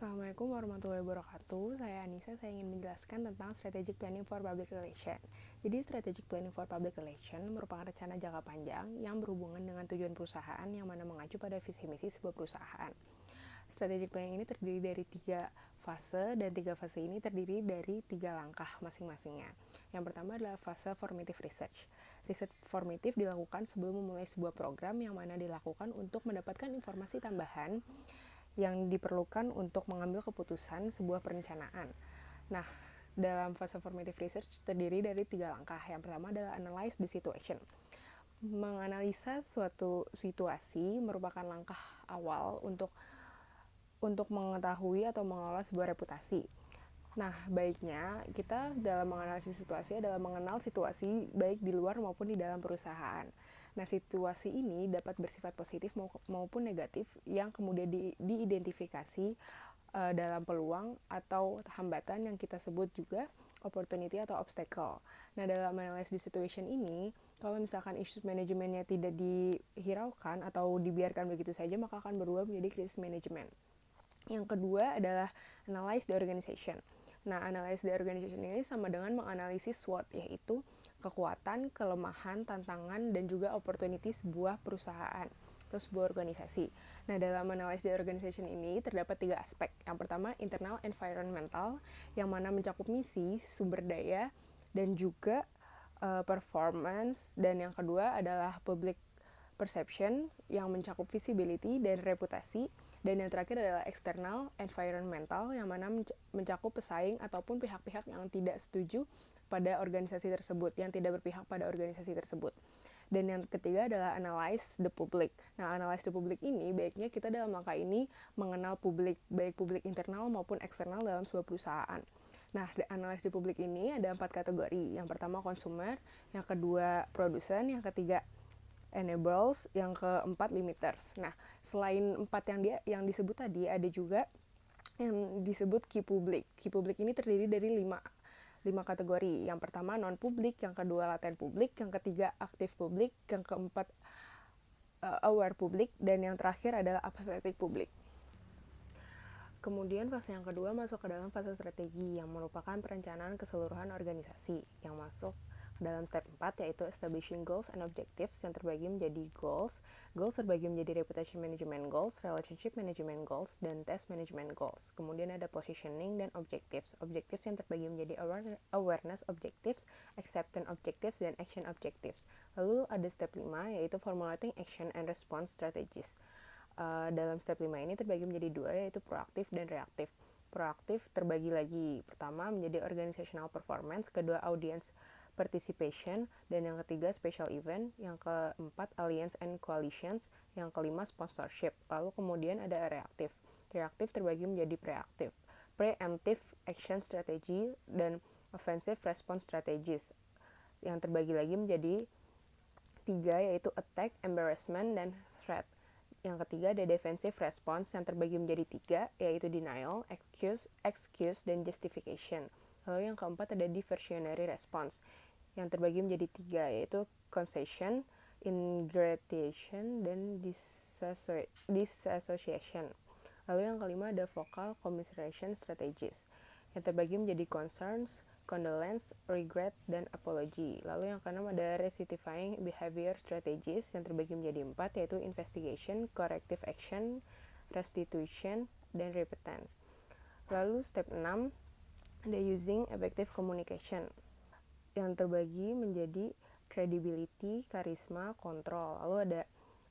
Assalamualaikum warahmatullahi wabarakatuh. Saya Anissa, saya ingin menjelaskan tentang Strategic Planning for Public Relation. Jadi Strategic Planning for Public Relation merupakan rencana jangka panjang yang berhubungan dengan tujuan perusahaan yang mana mengacu pada visi misi sebuah perusahaan. Strategic planning ini terdiri dari 3 fase dan 3 fase ini terdiri dari 3 langkah masing-masingnya. Yang pertama adalah fase formative research. Riset formatif dilakukan sebelum memulai sebuah program yang mana dilakukan untuk mendapatkan informasi tambahan yang diperlukan untuk mengambil keputusan sebuah perencanaan. Nah, dalam fase formative research terdiri dari 3 langkah. Yang pertama adalah analyze the situation. Menganalisa suatu situasi merupakan langkah awal untuk mengetahui atau mengelola sebuah reputasi. Nah, baiknya kita dalam menganalisis situasi adalah mengenal situasi baik di luar maupun di dalam perusahaan. Nah, situasi ini dapat bersifat positif maupun negatif yang kemudian diidentifikasi dalam peluang atau hambatan yang kita sebut juga opportunity atau obstacle. Nah, dalam analysis the situation ini, kalau misalkan issues manajemennya tidak dihiraukan atau dibiarkan begitu saja, maka akan berubah menjadi crisis management. Yang kedua adalah analyze the organization. Nah, analyze the organization ini sama dengan menganalisis SWOT, yaitu kekuatan, kelemahan, tantangan, dan juga opportunity sebuah perusahaan atau sebuah organisasi. Nah, dalam analyze the organization ini terdapat 3 aspek. Yang pertama, internal environmental, yang mana mencakup misi, sumber daya, dan juga performance. Dan yang kedua adalah public perception, yang mencakup visibility dan reputasi. Dan yang terakhir adalah external environmental, yang mana mencakup pesaing ataupun pihak-pihak yang tidak setuju pada organisasi tersebut, yang tidak berpihak pada organisasi tersebut. Dan yang ketiga adalah analyze the public. Nah, analyze the public ini baiknya kita dalam langkah ini mengenal publik, baik publik internal maupun eksternal dalam sebuah perusahaan. Nah, analyze the public ini ada 4 kategori. Yang pertama consumer, yang kedua produsen, yang ketiga enablers, yang keempat limiters. Nah, selain 4 yang disebut tadi, ada juga yang disebut key public. Key public ini terdiri dari 5 kategori. Yang pertama non-public, yang kedua latent public, yang ketiga aktif public, yang keempat aware public, dan yang terakhir adalah apathetic public. Kemudian fase yang kedua masuk ke dalam fase strategi, yang merupakan perencanaan keseluruhan organisasi, yang masuk dalam step 4, yaitu establishing goals and objectives, yang terbagi menjadi goals terbagi menjadi reputation management goals, relationship management goals, dan task management goals. Kemudian ada positioning dan objectives yang terbagi menjadi awareness objectives, acceptance objectives, dan action objectives. Lalu ada step 5, yaitu formulating action and response strategies. Dalam step 5 ini terbagi menjadi 2, yaitu proaktif dan reaktif. Proaktif terbagi lagi, pertama menjadi organizational performance, kedua audience participation, dan yang ketiga special event, yang keempat alliance and coalitions, yang kelima sponsorship. Lalu kemudian ada reaktif. Reaktif terbagi menjadi preemptive action strategy, dan offensive response strategies, yang terbagi lagi menjadi 3, yaitu attack, embarrassment, dan threat. Yang ketiga ada defensive response, yang terbagi menjadi 3, yaitu denial, excuse, dan justification. Lalu yang keempat ada diversionary response, yang terbagi menjadi 3, yaitu concession, ingratitude, dan disassociation. Lalu yang kelima ada vocal commiseration strategies, yang terbagi menjadi concerns, condolence, regret, dan apology. Lalu yang keenam ada recidifying behavior strategies, yang terbagi menjadi 4, yaitu investigation, corrective action, restitution, dan repentance. Lalu step 6 ada using effective communication, yang terbagi menjadi credibility, charisma, control. Lalu ada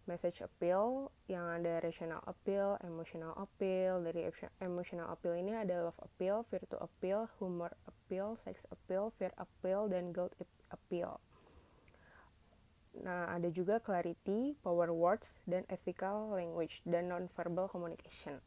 message appeal, yang ada rational appeal, emotional appeal. Dari emotional appeal ini ada love appeal, virtue appeal, humor appeal, sex appeal, fear appeal, dan guilt appeal. Nah, ada juga clarity, power words, dan ethical language, dan non-verbal communication.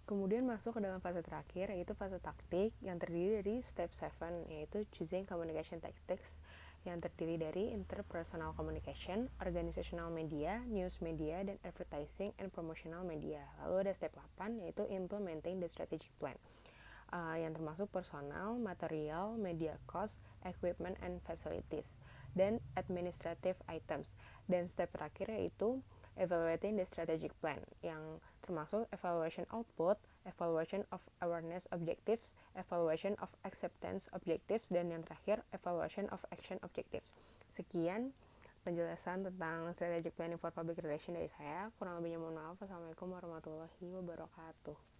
Kemudian masuk ke dalam fase terakhir, yaitu fase taktik, yang terdiri dari step 7, yaitu choosing communication tactics, yang terdiri dari interpersonal communication, organizational media, news media, dan advertising and promotional media. Lalu ada step 8, yaitu implementing the strategic plan, yang termasuk personal, material, media cost, equipment and facilities, dan administrative items. Dan step terakhir yaitu evaluating the strategic plan, yang termasuk evaluation output, evaluation of awareness objectives, evaluation of acceptance objectives, dan yang terakhir evaluation of action objectives. Sekian penjelasan tentang strategic planning for public relation dari saya. Kurang lebihnya mohon maaf. Wassalamualaikum warahmatullahi wabarakatuh.